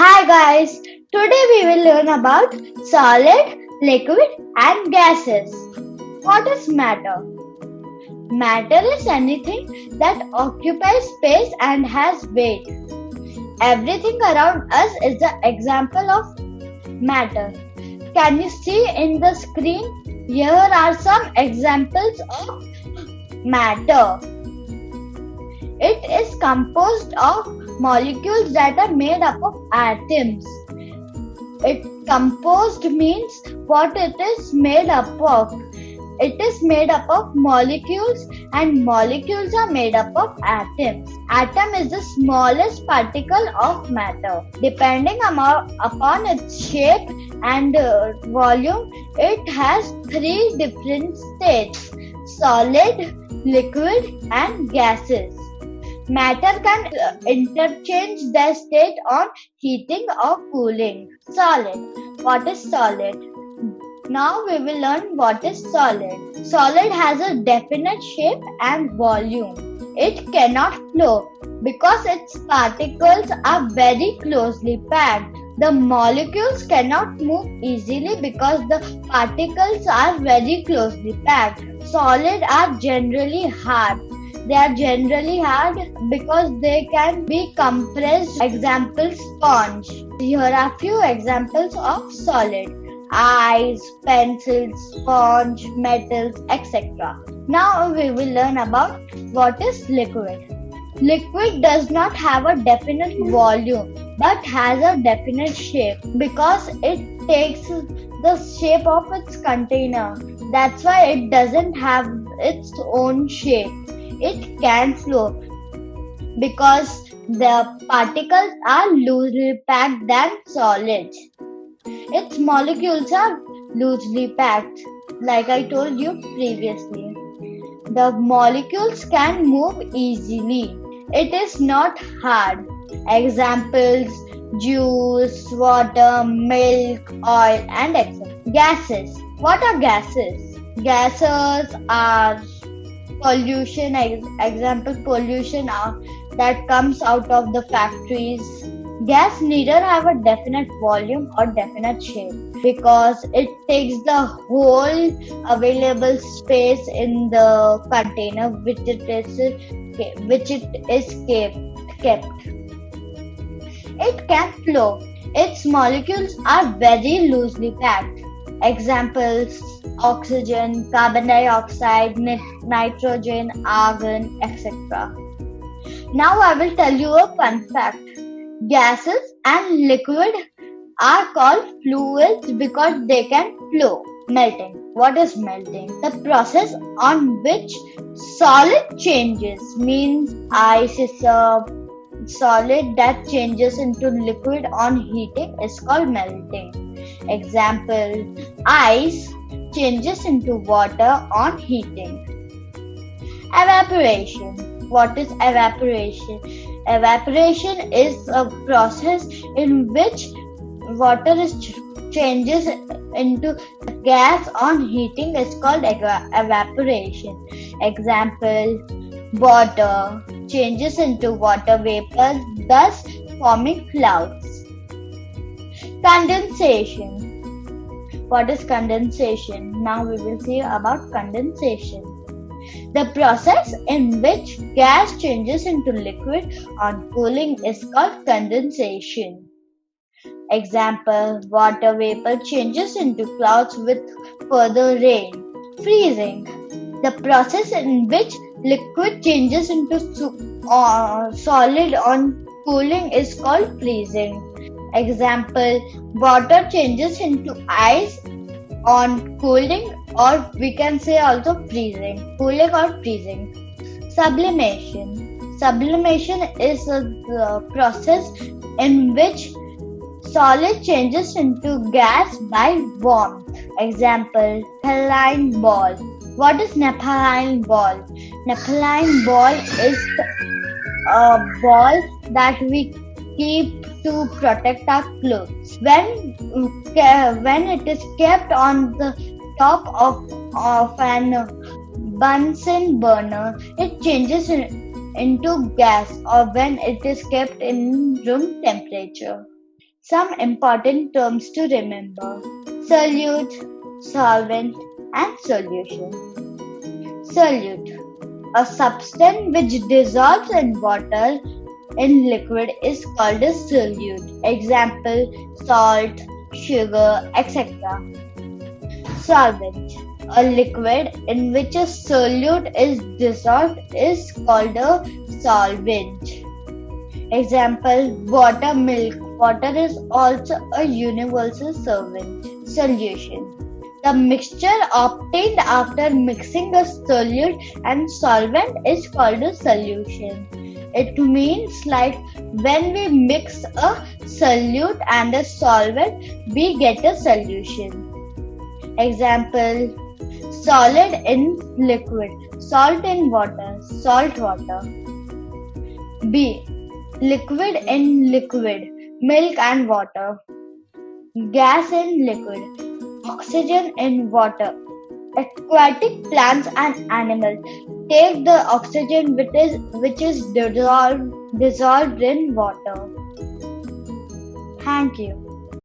Hi guys, today we will learn about solid, liquid and gases. What is matter? Matter is anything that occupies space and has weight. Everything around us is an example of matter. Can you see in the screen? Here are some examples of matter. It is composed of molecules that are made up of atoms. It composed means what it is made up of. It is made up of molecules and molecules are made up of atoms. Atom is the smallest particle of matter. Depending upon its shape and volume, it has three different states: solid, liquid and gases. Matter can interchange their state on heating or cooling. Solid. What is solid? Now we will learn what is solid. Solid has a definite shape and volume. It cannot flow because its particles are very closely packed. The molecules cannot move easily because the particles are very closely packed. Solid are generally hard. They are generally hard because they can be compressed. Example, sponge. Here are few examples of solid: ice, pencils, sponge, metals, etc. Now we will learn about what is liquid. Liquid does not have a definite volume but has a definite shape because it takes the shape of its container. That's why it doesn't have its own shape. It can flow because the particles are loosely packed than solids. Its molecules are loosely packed, like I told you previously. The molecules can move easily. It is not hard. Examples: juice, water, milk, oil and etc. Gases. What are gases? Gases are pollution. Example, pollution that comes out of the factories. Gas neither have a definite volume or definite shape because it takes the whole available space in the container which it is kept. It can flow. Its molecules are very loosely packed. Examples: oxygen, carbon dioxide, nitrogen, argon, etc. Now I will tell you a fun fact. Gases and liquid are called fluids because they can flow. Melting. What is melting? The process on which solid changes. Means ice is a solid that changes into liquid on heating is called melting. Example: ice changes into water on heating. Evaporation. What is evaporation? Evaporation is a process in which water changes into gas on heating is called evaporation. Example: water changes into water vapor, thus forming clouds. Condensation. What is condensation? Now we will see about condensation. The process in which gas changes into liquid on cooling is called condensation. Example: water vapor changes into clouds with further rain. Freezing. The process in which liquid changes into solid on cooling is called freezing. Example: water changes into ice on cooling, or we can say also freezing, cooling or freezing. Sublimation. Sublimation is the process in which solid changes into gas by warmth. Example: naphthalene ball. What is naphthalene ball? Naphthalene ball is a ball that we keep to protect our clothes. When it is kept on the top of an Bunsen burner, it changes into gas, or when it is kept in room temperature. Some important terms to remember: solute, solvent, and solution. Solute: a substance which dissolves in water in liquid is called a solute. Example: salt, sugar, etc. Solvent: a liquid in which a solute is dissolved is called a solvent. Example: water, milk. Water is also a universal solvent. Solution: the mixture obtained after mixing a solute and solvent is called a solution. It means like when we mix a solute and a solvent, we get a solution. Example: solid in liquid, salt in water, salt water. B. Liquid in liquid, milk and water. Gas in liquid, oxygen in water. Aquatic plants and animals take the oxygen which is dissolved in water. Thank you.